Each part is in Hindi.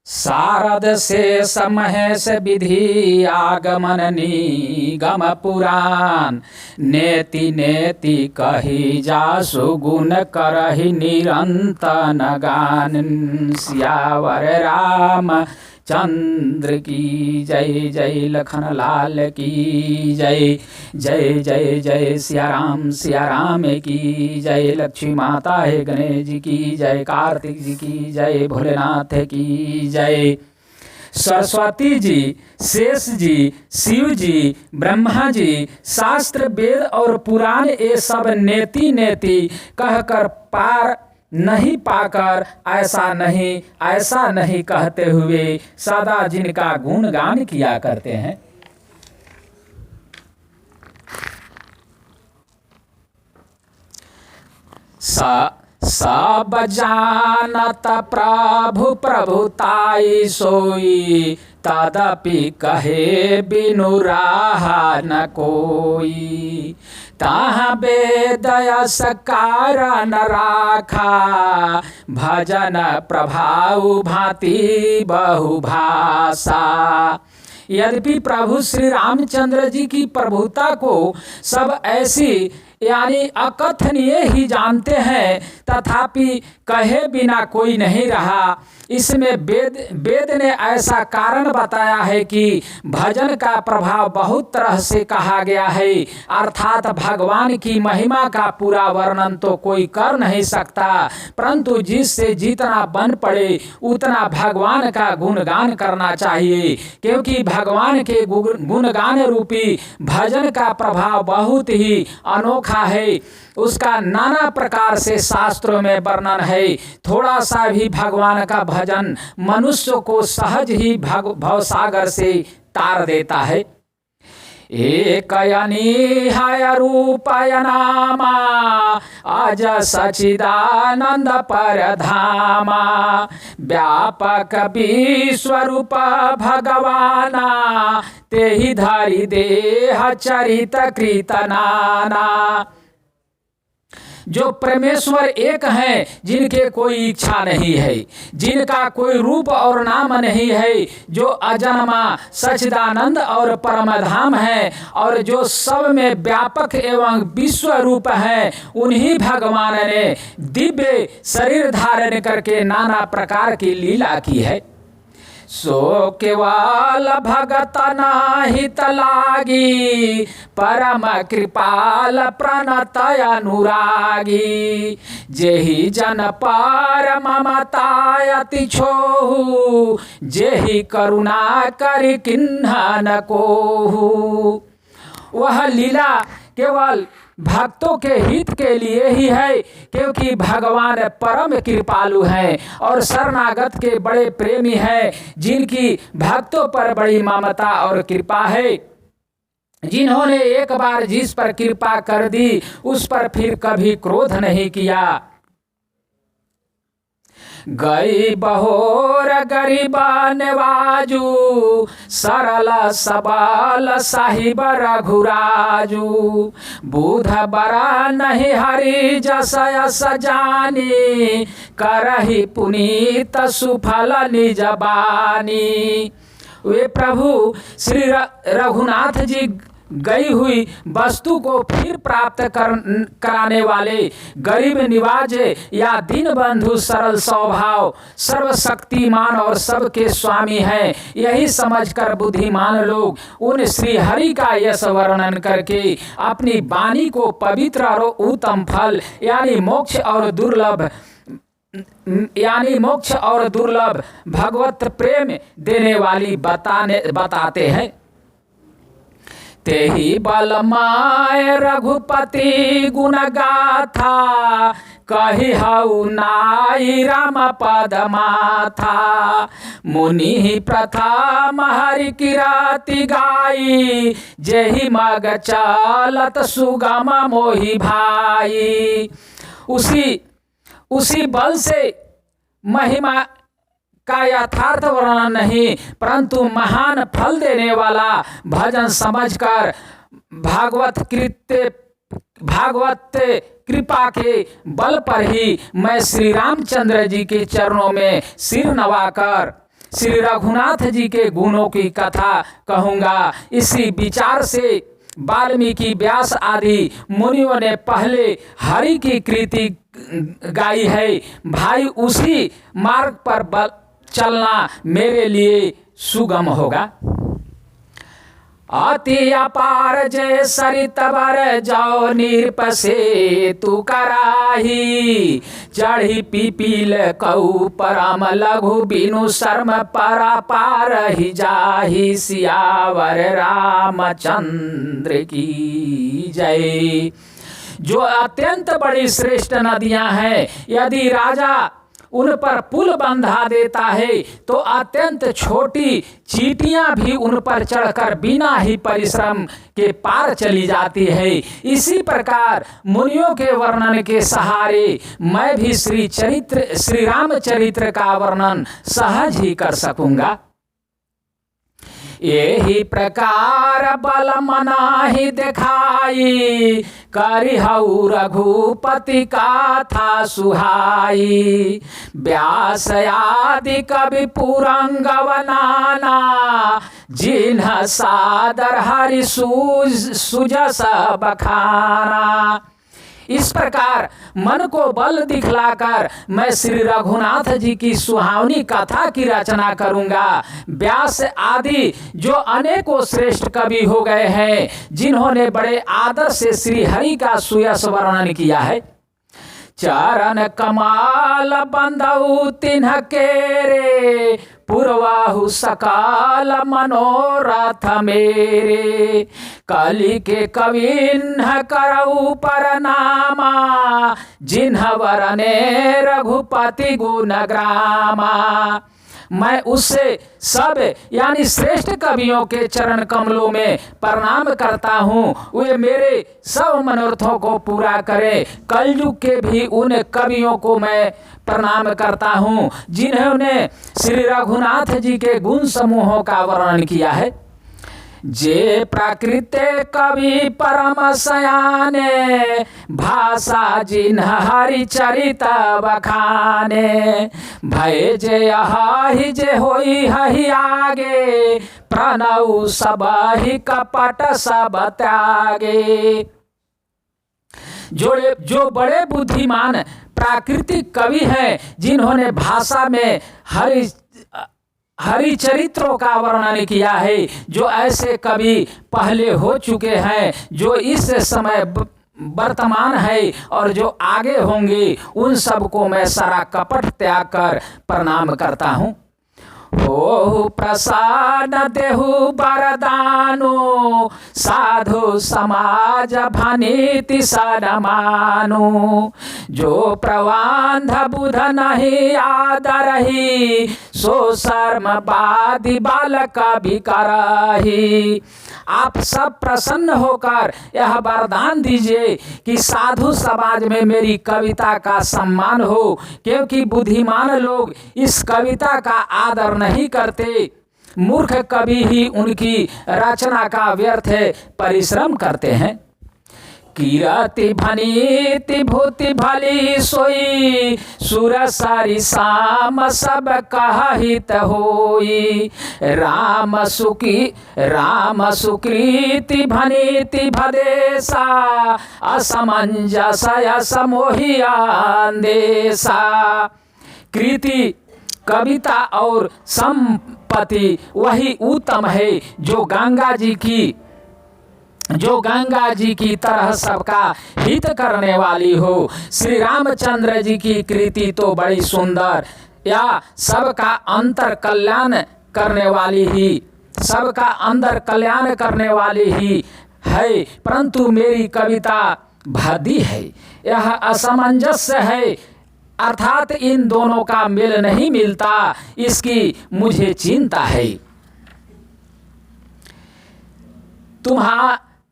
शारद शेष महेश विधि आगमन निगम पुराण। नेति नेति कही जासु गुण करहि निरंतन गान। सियावर राम चंद्र की जय जय, लखन लाल की जय जय जय जय। सिया राम की जय। लक्ष्मी माता है गणेश जी की जय। कार्तिक जी की जय। भोलेनाथ की जय। सरस्वती जी, शेष जी, शिव जी, ब्रह्मा जी, शास्त्र वेद और पुराण ये सब नेति नेति कहकर पार नहीं पाकर ऐसा नहीं कहते हुए सदा जिनका गुणगान किया करते हैं। सब जानत प्रभु प्रभुताई सोई। तदपि कहे बिनु राहा न कोई। ताहा बेदयस कारण राखा। भजन प्रभाव भांति बहुभाषा। यद्यपि प्रभु श्री रामचंद्र जी की प्रभुता को सब ऐसी यानी अकथनीय ही जानते हैं, तथापि कहे बिना कोई नहीं रहा। इसमें वेद ने ऐसा कारण बताया है कि भजन का प्रभाव बहुत तरह से कहा गया है, अर्थात भगवान की महिमा का पूरा वर्णन तो कोई कर नहीं सकता, परंतु जिससे जितना बन पड़े उतना भगवान का गुणगान करना चाहिए, क्योंकि भगवान के गुणगान रूपी भजन का प्रभाव बहुत ही अनोखा है। उसका नाना प्रकार से शास्त्रों में वर्णन है। थोड़ा सा भी भगवान का भजन मनुष्य को सहज ही भवसागर से तार देता है। एक अनीहय रूपय नामा अज सचिदानंद परधामा। व्यापक विश्वरूप भगवाना तेहि धरि देह चरित कृत नाना। जो परमेश्वर एक हैं, जिनके कोई इच्छा नहीं है, जिनका कोई रूप और नाम नहीं है, जो अजन्मा सच्चिदानंद और परमधाम है, और जो सब में व्यापक एवं विश्व रूप है, उन्हीं भगवान ने दिव्य शरीर धारण करके नाना प्रकार की लीला की है। सो केवल भगत नाहित लागी। परम कृपाल प्रणत अनुरागी। जेहि जन पर ममता अति छोहु। जेहि करुणा करि किन्हा न कोहु। वह लीला केवल भक्तों के हित के लिए ही है, क्योंकि भगवान परम कृपालु हैं और शरणागत के बड़े प्रेमी हैं, जिनकी भक्तों पर बड़ी ममता और कृपा है। जिन्होंने एक बार जिस पर कृपा कर दी उस पर फिर कभी क्रोध नहीं किया। गई बहोर गरीबा नवाजू। सरल सबल साहिब रघुराजू। बुध बरा नहीं हरि जस यस जानी। करहि पुनीत सुफल निज बानी। वे प्रभु श्री रघुनाथ जी गई हुई वस्तु को फिर प्राप्त कराने वाले गरीब निवाज या दीन बंधु सरल स्वभाव सर्वशक्तिमान और सबके स्वामी हैं। यही समझकर बुद्धिमान लोग उन श्री हरि का यश वर्णन करके अपनी वाणी को पवित्र और उत्तम फल यानी मोक्ष और दुर्लभ भगवत प्रेम देने वाली बताते हैं। तेहि बल माय रघुपति गुण गाथा। कहि हऊ नाई राम पद माथा। मुनि प्रथम हरि किराति गाई। जेहि मग चलत सुगम मोहि भाई। उसी बल से महिमा का यथार्थ वर्णन नहीं, परंतु महान फल देने वाला भजन समझकर भागवत कृपा के बल पर ही मैं श्री रामचंद्र जी के चरणों में सिर नवाकर श्री रघुनाथ जी के गुणों की कथा कहूँगा। इसी विचार से वाल्मीकि, व्यास आदि मुनियों ने पहले हरि की कृति गाई है। भाई उसी मार्ग पर चलना मेरे लिए सुगम होगा। अति अपार जय सरित बर जाओ नीरप से तू कराही, चढ़ी पीपील कऊ परम लघु बिनु शर्म परा पार ही जाही, सियावर रामचंद्र की जय। जो अत्यंत बड़ी श्रेष्ठ नदियां हैं, यदि राजा उन पर पुल बंधा देता है तो अत्यंत छोटी चींटियां भी उन पर चढ़कर बिना ही परिश्रम के पार चली जाती है। इसी प्रकार मुनियों के वर्णन के सहारे मैं भी श्री रामचरित्र का वर्णन सहज ही कर सकूंगा। यही प्रकार बल मनाहि दिखाई, करिहउ रघुपति का था सुहाई। व्यास आदि कवि पुरंगव नाना, जिन्ह सादर हरि सुजस बखाना। इस प्रकार मन को बल दिखलाकर मैं श्री रघुनाथ जी की सुहावनी कथा की रचना करूंगा। व्यास आदि जो अनेकों श्रेष्ठ कवि हो गए हैं, जिन्होंने बड़े आदर से श्री हरि का सुयस वर्णन किया है। चरण कमाल बंधउ तिन्ह केरे, पूर्वाहु सकाल मनोरथ मेरे। कलि के कविन्ह करऊ परनामा, जिन्ह वरने रघुपति गुण ग्रामा। मैं उससे सब यानी श्रेष्ठ कवियों के चरण कमलों में प्रणाम करता हूँ, वे मेरे सब मनोरथों को पूरा करें। कलयुग के भी उन कवियों को मैं प्रणाम करता हूँ जिन्होंने श्री रघुनाथ जी के गुण समूहों का वर्णन किया है। जे प्राकृत कवि परम सयाने, भाषा जिन्ह हरि चरित बखाने। भय जे अहि जे होई हहि आगे, प्रणव सब ही कपट सब त्यागे। जो बड़े बुद्धिमान प्राकृतिक कवि हैं, जिन्होंने भाषा में हरि चरित्रों का वर्णन किया है, जो ऐसे कवि पहले हो चुके हैं, जो इस समय वर्तमान है और जो आगे होंगे, उन सबको मैं सारा कपट त्याग कर प्रणाम करता हूँ। हो प्रसाद देहु वरदानो, साधु समाज भनीति सनमानु। जो प्रवांध बुध नहीं आदरही, सो शर्मवादी बालक भी करही। आप सब प्रसन्न होकर यह वरदान दीजिए कि साधु समाज में मेरी कविता का सम्मान हो, क्योंकि बुद्धिमान लोग इस कविता का आदर नहीं करते। मूर्ख कवि ही उनकी रचना का व्यर्थ परिश्रम करते हैं। कीरति भनीति भूति भली सोई, सुर सारी साम सब कहित होई। राम सुकृति भनीति भदेशा, असमंजस समोहिया देशा। कृति कविता और संपत्ति वही उत्तम है जो गंगा जी की तरह सबका हित करने वाली हो। श्री रामचंद्र जी की कृति तो बड़ी सुंदर या सबका अंतर कल्याण करने वाली ही है, परंतु मेरी कविता भद्दी है। यह असमंजस्य है, अर्थात इन दोनों का मेल नहीं मिलता, इसकी मुझे चिंता है।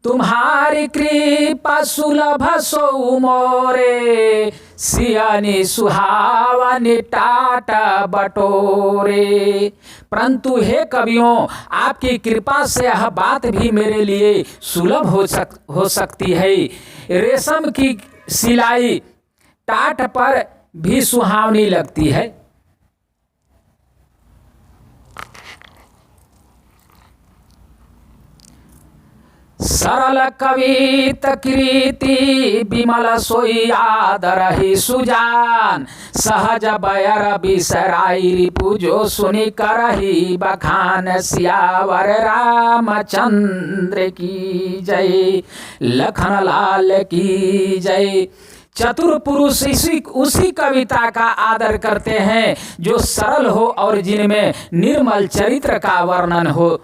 तुम्हारी कृपा सुलभ सो मोरे, सियानी सुहावनी टाट बटोरे। परंतु हे कवियों, आपकी कृपा से यह बात भी मेरे लिए सुलभ हो सकती है। रेशम की सिलाई टाट पर भी सुहावनी लगती है। सरल कवित कृति विमल सोई आदरहि सुजान सहज बयर बिसराई रिपु जो सुनि करहि बखान सियावर रामचंद्र की जय, लखन लाल की जय। चतुर पुरुष उसी कविता का आदर करते हैं जो सरल हो और जिनमें निर्मल चरित्र का वर्णन हो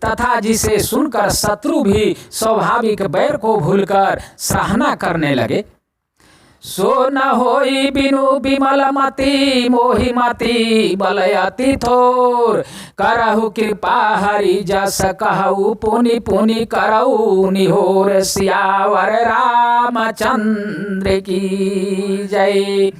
तथा जिसे सुनकर शत्रु भी स्वाभाविक बैर को भूलकर सराहना करने लगे। सो न होई बिनु विमल मति मोहि मति बलयति थोर करहु कृपा हरि जस कहु पुनि पुनि करहु निहोर सियावर रामचंद्र की जय।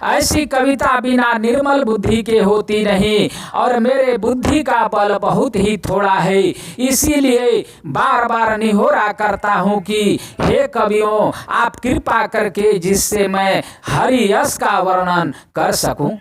ऐसी कविता बिना निर्मल बुद्धि के होती नहीं और मेरे बुद्धि का बल बहुत ही थोड़ा है, इसीलिए बार बार निहोरा करता हूँ कि हे कवियों आप कृपा करके जिससे मैं हरि यश का वर्णन कर सकूं।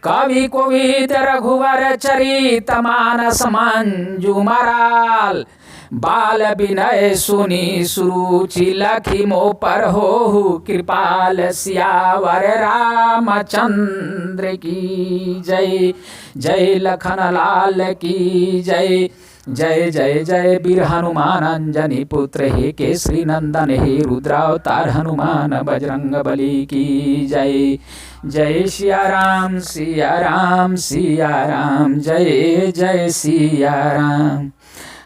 कवि कोविद रघुवर चरित मानस मंजू मराल बाल विनय सुनी सुरुचि लखी मो पर हो कृपाल सियावर रामचंद्र की जय। जय लखन लाल की जय। जय जय जय वीर हनुमान अंजनी पुत्र हे केसरी नंदन हे रुद्रावतार हनुमान बजरंग बली की जय। जय सिया राम सिया राम सिया राम जय जय सिया राम।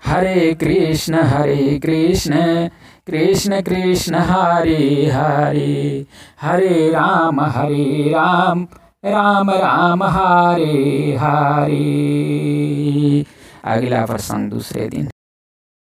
हरे कृष्ण कृष्ण कृष्ण हरे हरे हरे राम राम राम हरे हरे। अगला प्रसंग दूसरे दिन।